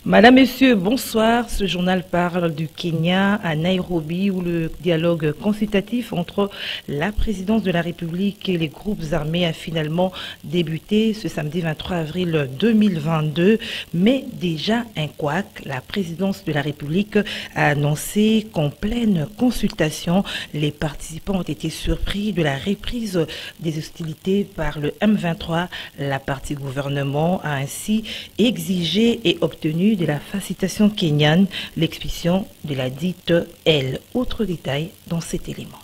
Madame, Messieurs, bonsoir. Ce journal parle du Kenya à Nairobi où le dialogue consultatif entre la présidence de la République et les groupes armés a finalement débuté ce samedi 23 avril 2022. Mais déjà un couac, la présidence de la République a annoncé qu'en pleine consultation, les participants ont été surpris de la reprise des hostilités par le M23. La partie gouvernement a ainsi exigé et obtenu de la facilitation kenyane l'expulsion de la dite L. Autre détail dans cet élément.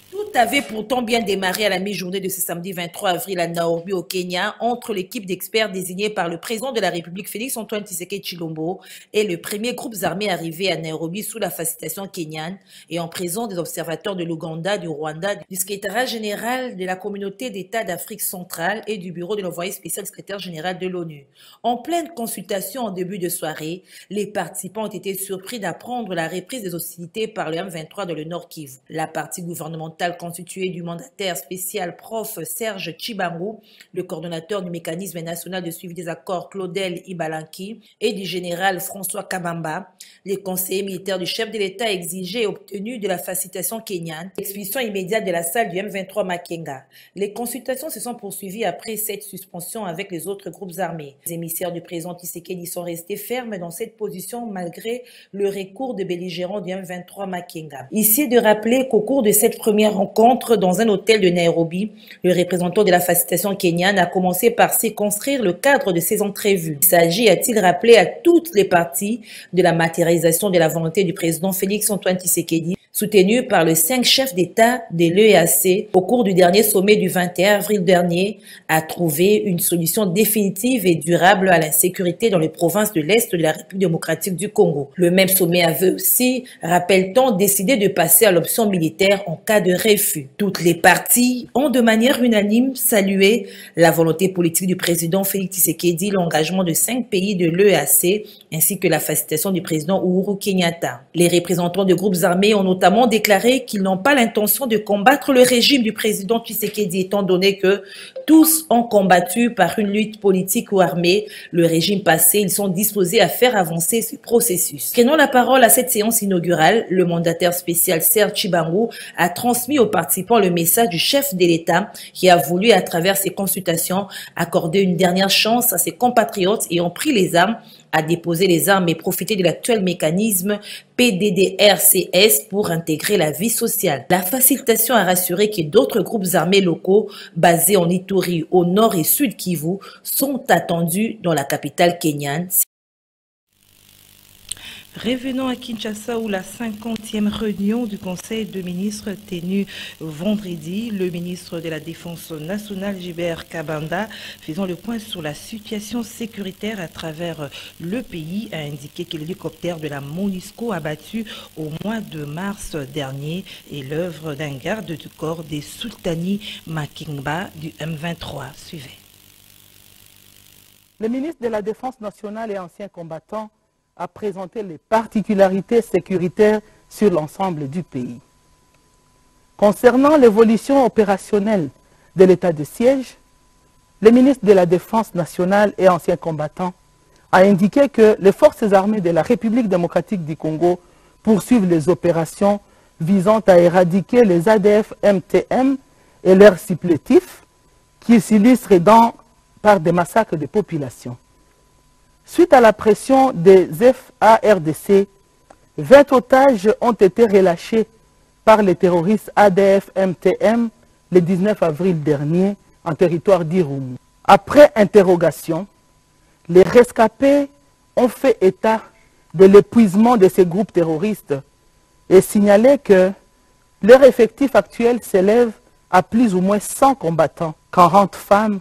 Tout avait pourtant bien démarré à la mi-journée de ce samedi 23 avril à Nairobi au Kenya entre l'équipe d'experts désignée par le président de la République Félix-Antoine Tshisekedi Tshilombo et le premier groupe armé arrivé à Nairobi sous la facilitation kenyane et en présence des observateurs de l'Ouganda, du Rwanda, du secrétariat général de la communauté d'États d'Afrique centrale et du bureau de l'envoyé spécial secrétaire général de l'ONU. En pleine consultation en début de soirée, les participants ont été surpris d'apprendre la reprise des hostilités par le M23 de le Nord Kivu. La partie gouvernementale constitué du mandataire spécial prof Serge Tchibangu, le coordonnateur du mécanisme national de suivi des accords Claudel Ibalanki et du général François Kabamba. Les conseillers militaires du chef de l'État exigeaient et obtenu de la facilitation kenyane l'expulsion immédiate de la salle du M23 Makenga. Les consultations se sont poursuivies après cette suspension avec les autres groupes armés. Les émissaires du président Tshisekedi sont restés fermes dans cette position malgré le recours de belligérants du M23 Makenga. Ici de rappeler qu'au cours de cette première rencontre dans un hôtel de Nairobi, le représentant de la facilitation kenyane a commencé par circonscrire le cadre de ces entrevues. Il s'agit, a-t-il rappelé à toutes les parties, de la matérialisation de la volonté du président Félix-Antoine Tshisekedi, soutenu par les 5 chefs d'État de l'EAC au cours du dernier sommet du 21 avril dernier, à trouver une solution définitive et durable à l'insécurité dans les provinces de l'Est de la République démocratique du Congo. Le même sommet avait aussi, rappelle-t-on, décidé de passer à l'option militaire en cas de refus. Toutes les parties ont de manière unanime salué la volonté politique du président Félix Tshisekedi, l'engagement de 5 pays de l'EAC ainsi que la facilitation du président Uhuru Kenyatta. Les représentants de groupes armés ont notamment déclaré qu'ils n'ont pas l'intention de combattre le régime du président Tshisekedi, étant donné que tous ont combattu par une lutte politique ou armée le régime passé. Ils sont disposés à faire avancer ce processus. Prenant la parole à cette séance inaugurale, le mandataire spécial Serge Tchibangu a transmis aux participants le message du chef de l'État qui a voulu, à travers ses consultations, accorder une dernière chance à ses compatriotes ayant pris les armes à déposer les armes et profiter de l'actuel mécanisme PDDRCS pour intégrer la vie sociale. La facilitation a rassuré que d'autres groupes armés locaux basés en Ituri, au nord et sud Kivu, sont attendus dans la capitale kenyane. Revenons à Kinshasa où la 50e réunion du Conseil de ministres tenue vendredi, le ministre de la Défense nationale Gilbert Kabanda, faisant le point sur la situation sécuritaire à travers le pays, a indiqué que l'hélicoptère de la MONUSCO abattu au mois de mars dernier est l'œuvre d'un garde du corps des Sultani Makingba du M23. Suivez. Le ministre de la Défense nationale et ancien combattant a présenté les particularités sécuritaires sur l'ensemble du pays. Concernant l'évolution opérationnelle de l'état de siège, le ministre de la Défense nationale et ancien combattant a indiqué que les forces armées de la République démocratique du Congo poursuivent les opérations visant à éradiquer les ADF-MTM et leurs supplétifs qui s'illustrent par des massacres de population. Suite à la pression des FARDC, 20 otages ont été relâchés par les terroristes ADF-MTM le 19 avril dernier en territoire d'Irumu. Après interrogation, les rescapés ont fait état de l'épuisement de ces groupes terroristes et signalé que leur effectif actuel s'élève à plus ou moins 100 combattants, 40 femmes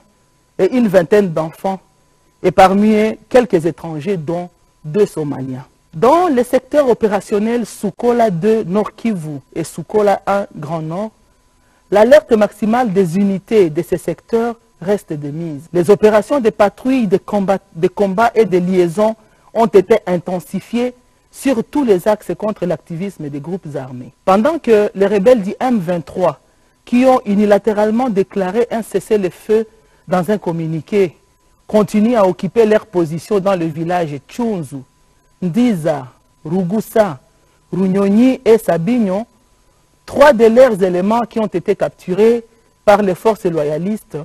et une vingtaine d'enfants, et parmi eux, quelques étrangers, dont 2 Somaliens. Dans le secteur opérationnel Sukola 2 Nord Kivu et Sukola 1 Grand Nord, l'alerte maximale des unités de ces secteurs reste de mise. Les opérations de patrouille, de combat et de liaison ont été intensifiées sur tous les axes contre l'activisme des groupes armés. Pendant que les rebelles du M23, qui ont unilatéralement déclaré un cessez-le-feu dans un communiqué, continuent à occuper leur position dans le village Tchunzu, Ndiza, Rugusa, Runyonyi et Sabignon. 3 de leurs éléments qui ont été capturés par les forces loyalistes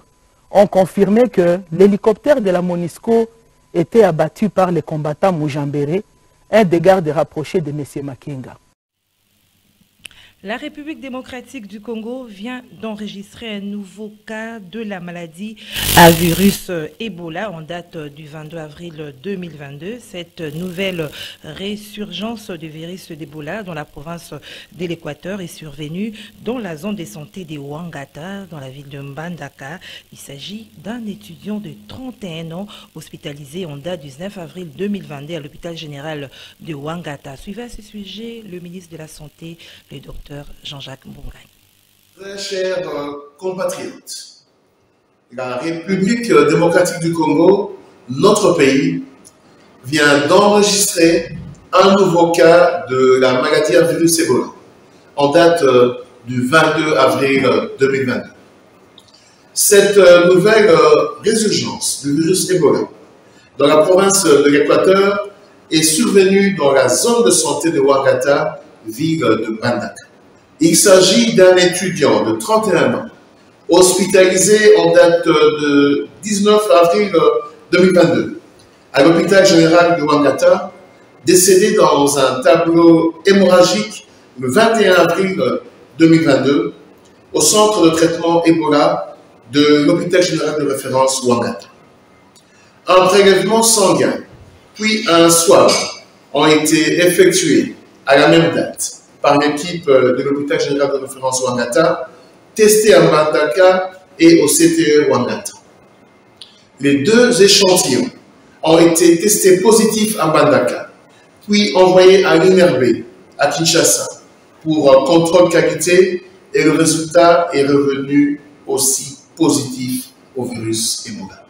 ont confirmé que l'hélicoptère de la MONUSCO était abattu par les combattants Mujambere, un des gardes rapprochés de M. Makenga. La République démocratique du Congo vient d'enregistrer un nouveau cas de la maladie à virus Ebola en date du 22 avril 2022. Cette nouvelle résurgence du virus d'Ebola dans la province de l'Équateur est survenue dans la zone de santé de Ouangata, dans la ville de Mbandaka. Il s'agit d'un étudiant de 31 ans hospitalisé en date du 19 avril 2022 à l'hôpital général de Ouangata. Suivez à ce sujet le ministre de la Santé, le docteur Jean-Jacques Mbongaï. Très chers compatriotes, la République démocratique du Congo, notre pays, vient d'enregistrer un nouveau cas de la maladie à virus Ebola en date du 22 avril 2022. Cette nouvelle résurgence du virus Ebola dans la province de l'Équateur est survenue dans la zone de santé de Ouangata, ville de Mbandaka. Il s'agit d'un étudiant de 31 ans, hospitalisé en date de 19 avril 2022 à l'hôpital général de Ouangata, décédé dans un tableau hémorragique le 21 avril 2022 au centre de traitement Ebola de l'hôpital général de référence Ouangata. Un prélèvement sanguin puis un swab ont été effectués à la même date par l'équipe de l'hôpital général de référence Ouangata, testé à Mbandaka et au CTE Ouangata. Les 2 échantillons ont été testés positifs à Mbandaka, puis envoyés à l'INRB à Kinshasa pour contrôle qualité et le résultat est revenu aussi positif au virus Ebola.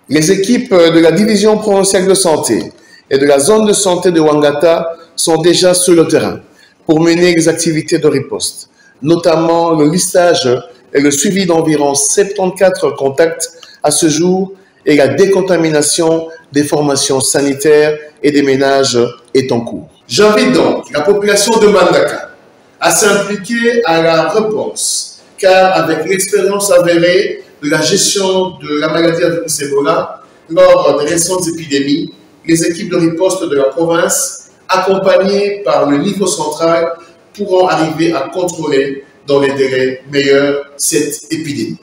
Les équipes de la division provinciale de santé et de la zone de santé de Ouangata sont déjà sur le terrain pour mener les activités de riposte, notamment le listage et le suivi d'environ 74 contacts à ce jour et la décontamination des formations sanitaires et des ménages est en cours. J'invite donc la population de Mbandaka à s'impliquer à la réponse, car avec l'expérience avérée de la gestion de la maladie à virus Ebola lors des récentes épidémies, les équipes de riposte de la province accompagnés par le niveau central, pourront arriver à contrôler dans les délais meilleurs cette épidémie.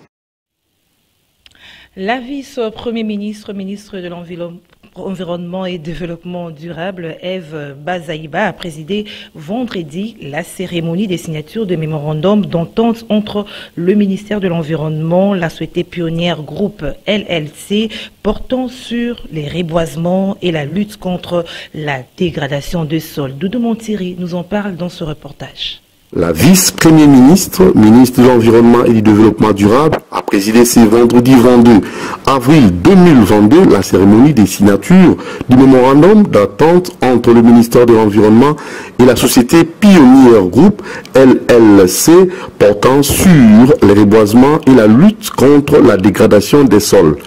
La vice-premier ministre, ministre de l'Environnement et Développement durable, Eve Bazaïba, a présidé vendredi la cérémonie des signatures de mémorandum d'entente entre le ministère de l'Environnement, la société pionnière groupe LLC, portant sur les reboisements et la lutte contre la dégradation des sols. Doudou Montiri nous en parle dans ce reportage. La vice-premier ministre, ministre de l'Environnement et du Développement durable, a présidé ce vendredi 22 avril 2022 la cérémonie des signatures du mémorandum d'entente entre le ministère de l'Environnement et la société pionnière groupe LLC portant sur les reboisements et la lutte contre la dégradation des sols.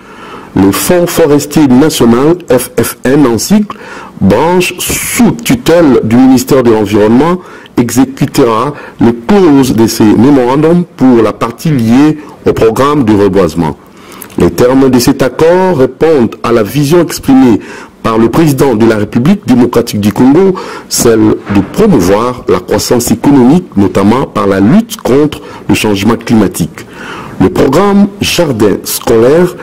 Le Fonds forestier national, FFN en cycle, branche sous tutelle du ministère de l'Environnement, exécutera les clauses de ces mémorandums pour la partie liée au programme de reboisement. Les termes de cet accord répondent à la vision exprimée par le président de la République démocratique du Congo, celle de promouvoir la croissance économique, notamment par la lutte contre le changement climatique. Le programme Jardin scolaire,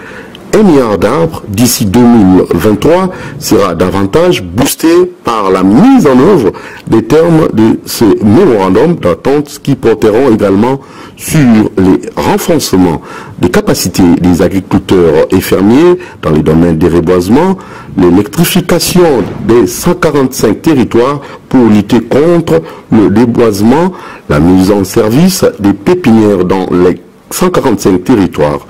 1 milliard d'arbres d'ici 2023 sera davantage boosté par la mise en œuvre des termes de ce mémorandum d'entente qui porteront également sur les renforcements des capacités des agriculteurs et fermiers dans les domaines des reboisements, l'électrification des 145 territoires pour lutter contre le déboisement, la mise en service des pépinières dans les 145 territoires.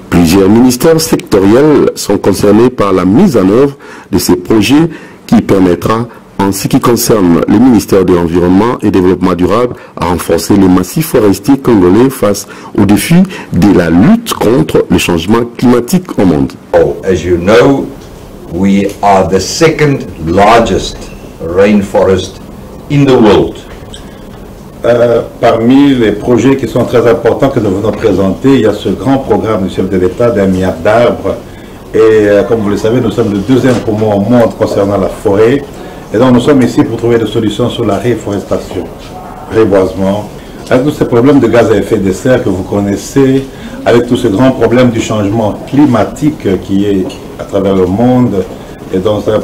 Plusieurs ministères sectoriels sont concernés par la mise en œuvre de ces projets qui permettra en ce qui concerne le ministère de l'Environnement et Développement durable, a renforcé le massif forestier congolais face aux défis de la lutte contre le changement climatique au monde. As you know, we are the second largest rainforest in the world. Parmi les projets qui sont très importants que nous venons présenter, il y a ce grand programme du chef de l'État d'1 milliard d'arbres. Et comme vous le savez, nous sommes le deuxième poumon au monde concernant la forêt. Et donc nous sommes ici pour trouver des solutions sur la réforestation, reboisement, avec tous ces problèmes de gaz à effet de serre que vous connaissez, avec tout ce grand problème du changement climatique qui est à travers le monde. Et donc c'est un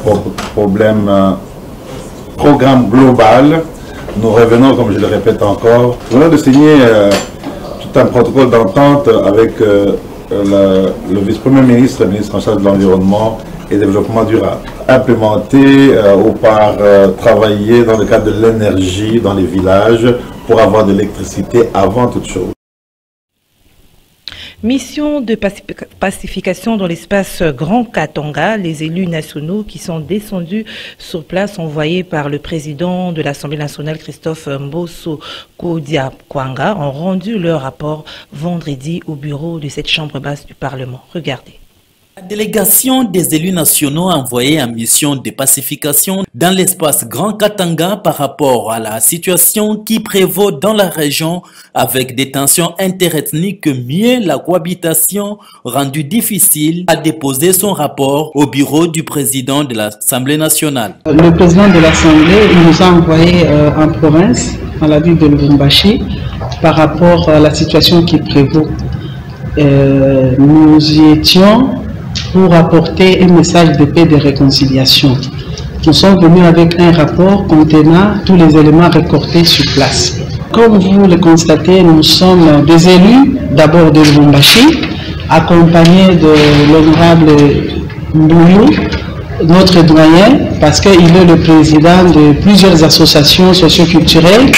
programme global. Nous revenons, comme je le répète encore, nous venons de signer tout un protocole d'entente avec le vice-premier ministre, le ministre en charge de l'Environnement et du Développement durable. Implémenter ou par travailler dans le cadre de l'énergie dans les villages pour avoir de l'électricité avant toute chose. Mission de pacification dans l'espace Grand Katanga. Les élus nationaux qui sont descendus sur place, envoyés par le président de l'Assemblée nationale, Christophe Mbosso Kodiakwanga, ont rendu leur rapport vendredi au bureau de cette chambre basse du Parlement. Regardez. La délégation des élus nationaux a envoyé en mission de pacification dans l'espace Grand Katanga par rapport à la situation qui prévaut dans la région avec des tensions interethniques mieux la cohabitation rendue difficile, a déposé son rapport au bureau du président de l'Assemblée nationale. Le président de l'Assemblée nous a envoyé en province, dans la ville de Lubumbashi, par rapport à la situation qui prévaut. Nous y étions pour apporter un message de paix et de réconciliation. Nous sommes venus avec un rapport contenant tous les éléments récoltés sur place. Comme vous le constatez, nous sommes des élus, d'abord de Lubumbashi, accompagnés de l'honorable Mboulou, notre doyen, parce qu'il est le président de plusieurs associations socioculturelles.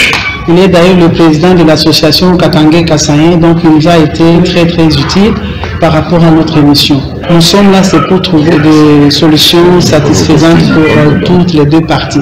Il est d'ailleurs le président de l'association Katangé Kassaïen, donc il nous a été très très utile par rapport à notre mission. Nous sommes là, c'est pour trouver des solutions satisfaisantes pour toutes les deux parties.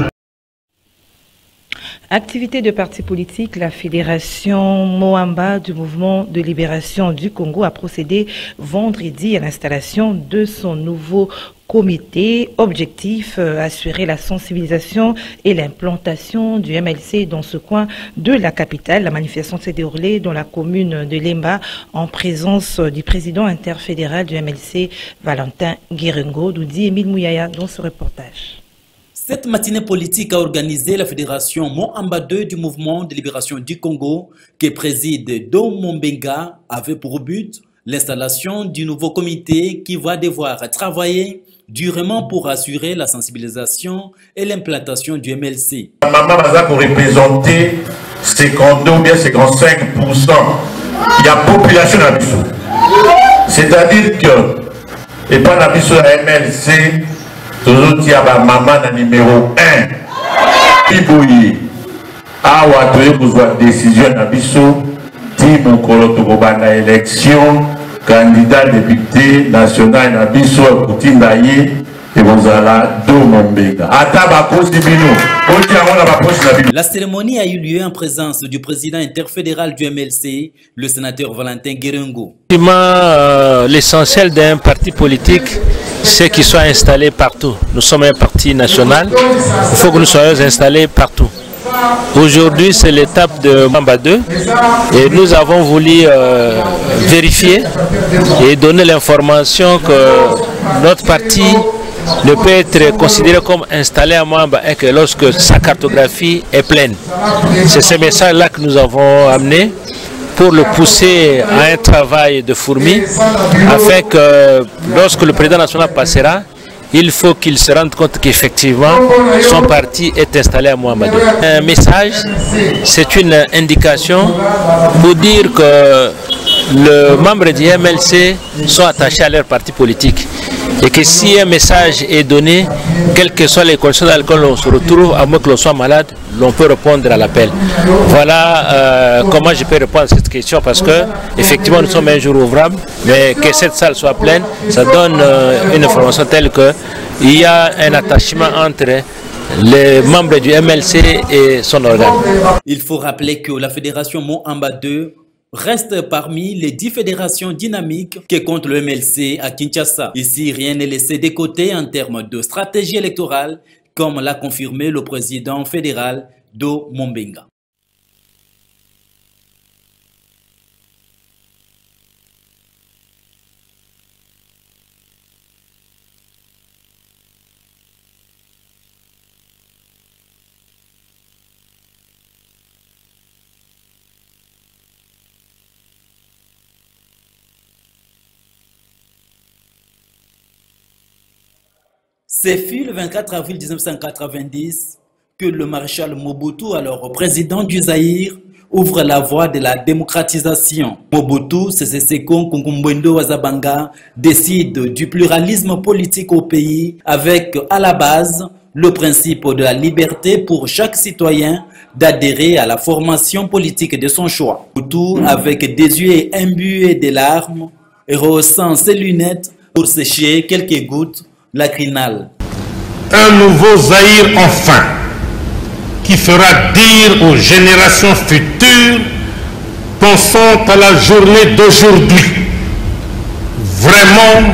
Activité de parti politique, la fédération Moamba du mouvement de libération du Congo a procédé vendredi à l'installation de son nouveau comité. Objectif, assurer la sensibilisation et l'implantation du MLC dans ce coin de la capitale. La manifestation s'est déroulée dans la commune de Lemba en présence du président interfédéral du MLC, Valentin Guérengo, nous dit Émile Mouyaya dans ce reportage. Cette matinée politique a organisé la fédération Moamba 2 du mouvement de libération du Congo, qui préside Dom Mombenga, avait pour but l'installation du nouveau comité qui va devoir travailler durement pour assurer la sensibilisation et l'implantation du MLC. Maman va pour représenter 52 ou bien 55% de la population d'Abissou. C'est-à-dire que, et pas d'Abissou la MLC, toujours il y a maman numéro 1. Pibouye, awa toye besoin de décision d'Abissou, ti mon kolotobana élection. Candidat député national Nabiso Koutindaye et Bozala Domombega. La cérémonie a eu lieu en présence du président interfédéral du MLC, le sénateur Valentin Guérengo. L'essentiel d'un parti politique, c'est qu'il soit installé partout. Nous sommes un parti national, il faut que nous soyons installés partout. Aujourd'hui, c'est l'étape de Moamba 2 et nous avons voulu vérifier et donner l'information que notre parti ne peut être considéré comme installé à Moamba et que lorsque sa cartographie est pleine. C'est ce message-là que nous avons amené pour le pousser à un travail de fourmi afin que lorsque le président national passera, il faut qu'il se rende compte qu'effectivement, son parti est installé à Mohamed. Un message, c'est une indication pour dire que les membres du MLC sont attachés à leur parti politique. Et que si un message est donné, quelles que soient les conditions dans lesquelles on se retrouve, à moins que l'on soit malade, l'on peut répondre à l'appel. Voilà comment je peux répondre à cette question, parce que effectivement nous sommes un jour ouvrable, mais que cette salle soit pleine, ça donne une information telle qu'il y a un attachement entre les membres du MLC et son organe. Il faut rappeler que la fédération Moamba 2 reste parmi les 10 fédérations dynamiques que compte le MLC à Kinshasa. Ici, rien n'est laissé de côté en termes de stratégie électorale, comme l'a confirmé le président fédéral Do Mombenga. Ce fut le 24 avril 1990 que le maréchal Mobutu, alors président du Zaïre, ouvre la voie de la démocratisation. Mobutu Sese Seko Nkunkumbwendo Wazabanga décide du pluralisme politique au pays avec à la base le principe de la liberté pour chaque citoyen d'adhérer à la formation politique de son choix. Mobutu, avec des yeux imbués de larmes, rehaussant ses lunettes pour sécher quelques gouttes lacrymales. Un nouveau Zaïre enfin, qui fera dire aux générations futures, pensant à la journée d'aujourd'hui. Vraiment,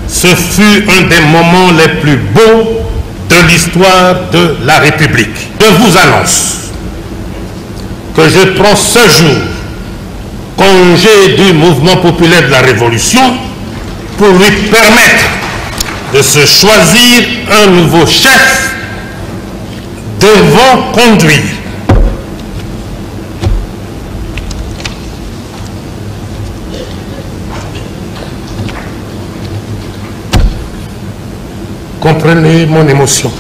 ce fut un des moments les plus beaux de l'histoire de la République. Je vous annonce que je prends ce jour congé du mouvement populaire de la Révolution pour lui permettre de se choisir un nouveau chef devant conduire. Comprenez mon émotion.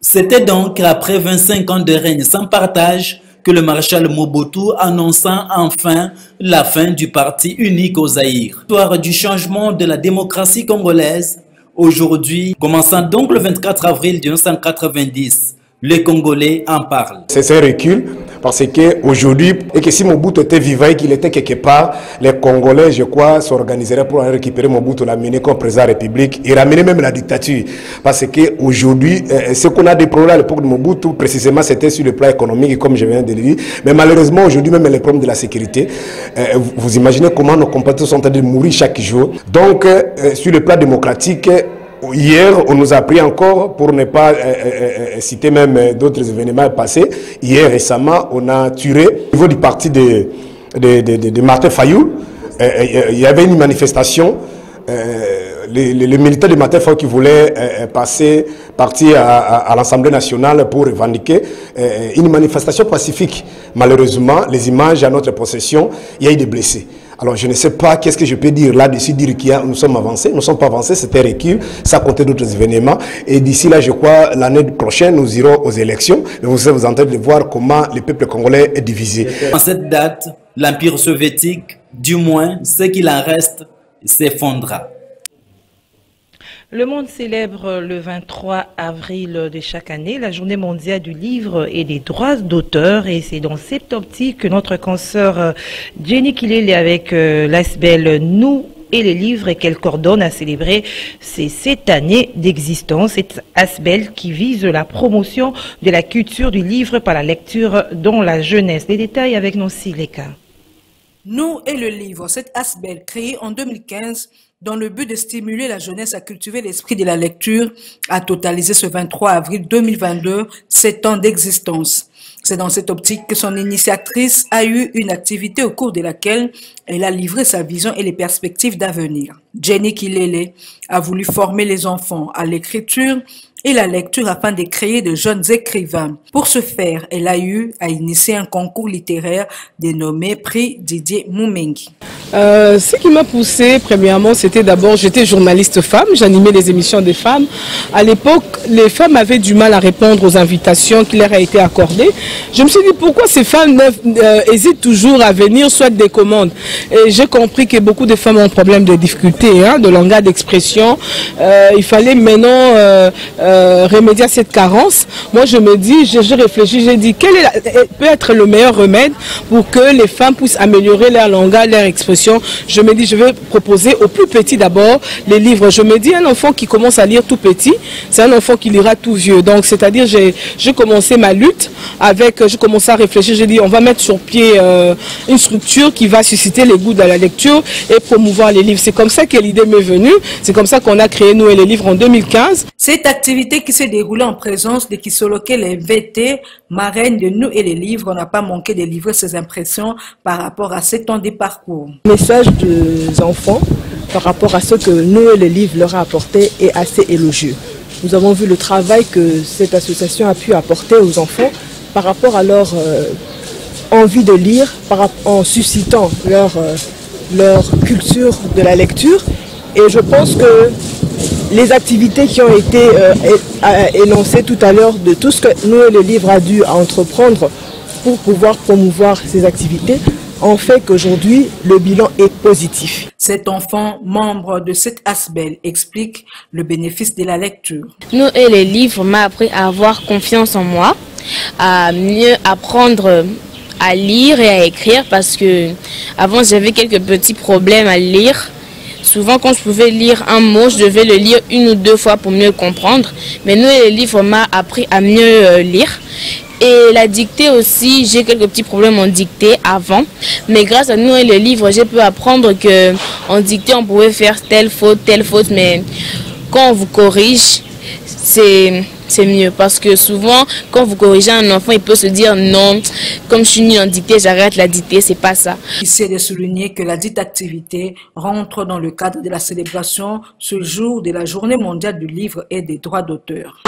C'était donc après 25 ans de règne sans partage que le maréchal Mobutu annonça enfin la fin du parti unique au Zaïre. L'histoire du changement de la démocratie congolaise, aujourd'hui, commençant donc le 24 avril 1990, les Congolais en parlent. C'est un recul parce qu'aujourd'hui, et que si Mobutu était vivant et qu'il était quelque part, les Congolais, je crois, s'organiseraient pour récupérer Mobutu, l'amener comme président de la République et ramener même la dictature. Parce qu'aujourd'hui, ce qu'on a des problèmes à l'époque de Mobutu, précisément, c'était sur le plan économique, comme je viens de le dire. Mais malheureusement, aujourd'hui, même les problèmes de la sécurité, vous imaginez comment nos compatriotes sont en train de mourir chaque jour. Donc, sur le plan démocratique, hier, on nous a appris encore, pour ne pas citer même d'autres événements passés, hier récemment, on a tué au niveau du parti de Martin Fayou. Il y avait une manifestation, les militaires de Martin Fayou qui voulaient partir à l'Assemblée nationale pour revendiquer une manifestation pacifique. Malheureusement, les images à notre possession, il y a eu des blessés. Alors je ne sais pas qu'est-ce que je peux dire là-dessus, dire qu'il y a, nous sommes avancés, nous ne sommes pas avancés, c'était recul, ça comptait d'autres événements. Et d'ici là, je crois, l'année prochaine, nous irons aux élections. Et vous êtes en train de voir comment le peuple congolais est divisé. En cette date, l'Empire soviétique, du moins ce qu'il en reste, s'effondra. Le monde célèbre le 23 avril de chaque année la journée mondiale du livre et des droits d'auteur. Et c'est dans cette optique que notre consoeur Jenny Kilele avec l'ASBEL Nous et les livres qu'elle coordonne à célébrer ces 7 années d'existence. Cette ASBEL qui vise la promotion de la culture du livre par la lecture dans la jeunesse. Les détails avec Nancy Leka. Nous et le livre, cette ASBEL créée en 2015 dans le but de stimuler la jeunesse à cultiver l'esprit de la lecture, a totalisé ce 23 avril 2022 7 ans d'existence. C'est dans cette optique que son initiatrice a eu une activité au cours de laquelle elle a livré sa vision et les perspectives d'avenir. Jenny Kilele a voulu former les enfants à l'écriture et la lecture afin de créer de jeunes écrivains. Pour ce faire, elle a eu à initier un concours littéraire dénommé Prix Didier Mumengi. Ce qui m'a poussé, premièrement, c'était d'abord, j'étais journaliste femme, j'animais les émissions des femmes. À l'époque, les femmes avaient du mal à répondre aux invitations qui leur a été accordées. Je me suis dit, pourquoi ces femmes hésitent toujours à venir, soit des commandes. Et j'ai compris que beaucoup de femmes ont un problème de difficulté, de langage d'expression. Il fallait maintenant remédier à cette carence, moi je me dis, je réfléchis, j'ai dit quel peut être le meilleur remède pour que les femmes puissent améliorer leur langage, leur expression. Je me dis, je vais proposer aux plus petits d'abord les livres. Je me dis, un enfant qui commence à lire tout petit, c'est un enfant qui lira tout vieux. Donc c'est-à-dire, j'ai commencé ma lutte avec, je commençais à réfléchir, j'ai dit, on va mettre sur pied une structure qui va susciter les goûts de la lecture et promouvoir les livres. C'est comme ça que l'idée m'est venue, c'est comme ça qu'on a créé Nous et les livres en 2015. Cette activité qui s'est déroulée en présence de Kisoloke les VT, marraine de Nous et les livres, on n'a pas manqué de livrer ses impressions par rapport à 7 ans de parcours. Le message des enfants par rapport à ce que Nous et les livres leur a apporté est assez élogieux. Nous avons vu le travail que cette association a pu apporter aux enfants par rapport à leur envie de lire, en suscitant leur culture de la lecture. Et je pense que les activités qui ont été énoncées tout à l'heure, de tout ce que Nous et les livres a dû entreprendre pour pouvoir promouvoir ces activités, ont fait qu'aujourd'hui, le bilan est positif. Cet enfant, membre de cette ASBEL, explique le bénéfice de la lecture. Nous et les livres m'ont appris à avoir confiance en moi, à mieux apprendre à lire et à écrire parce que avant j'avais quelques petits problèmes à lire. Souvent quand je pouvais lire un mot, je devais le lire 1 ou 2 fois pour mieux comprendre. Mais Nous et les livres m'ont appris à mieux lire. Et la dictée aussi, j'ai quelques petits problèmes en dictée avant. Mais grâce à Nous et les livres, j'ai pu apprendre qu'en dictée, on pouvait faire telle faute. Mais quand on vous corrige, c'est mieux. Parce que souvent, quand vous corrigez un enfant, il peut se dire non, comme je suis nul en dictée, j'arrête la dictée, c'est pas ça. Il s'est de souligner que la dite activité rentre dans le cadre de la célébration ce jour de la Journée mondiale du livre et des droits d'auteur.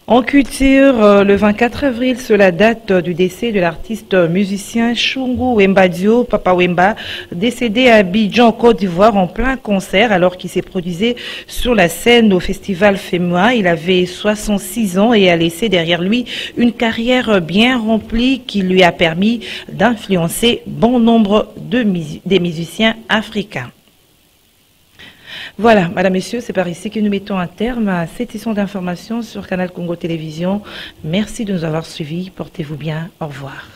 En culture, le 24 avril, c'est la date du décès de l'artiste musicien Chungu Wembadio Papa Wemba, décédé à Abidjan, Côte d'Ivoire, en plein concert, alors qu'il s'est produisé sur la scène au festival FEMUA. Il avait 66 ans et a laissé derrière lui une carrière bien remplie qui lui a permis d'influencer bon nombre des musiciens africains. Voilà, Madame, Messieurs, c'est par ici que nous mettons un terme à cette édition d'information sur Canal Congo Télévision. Merci de nous avoir suivis. Portez-vous bien. Au revoir.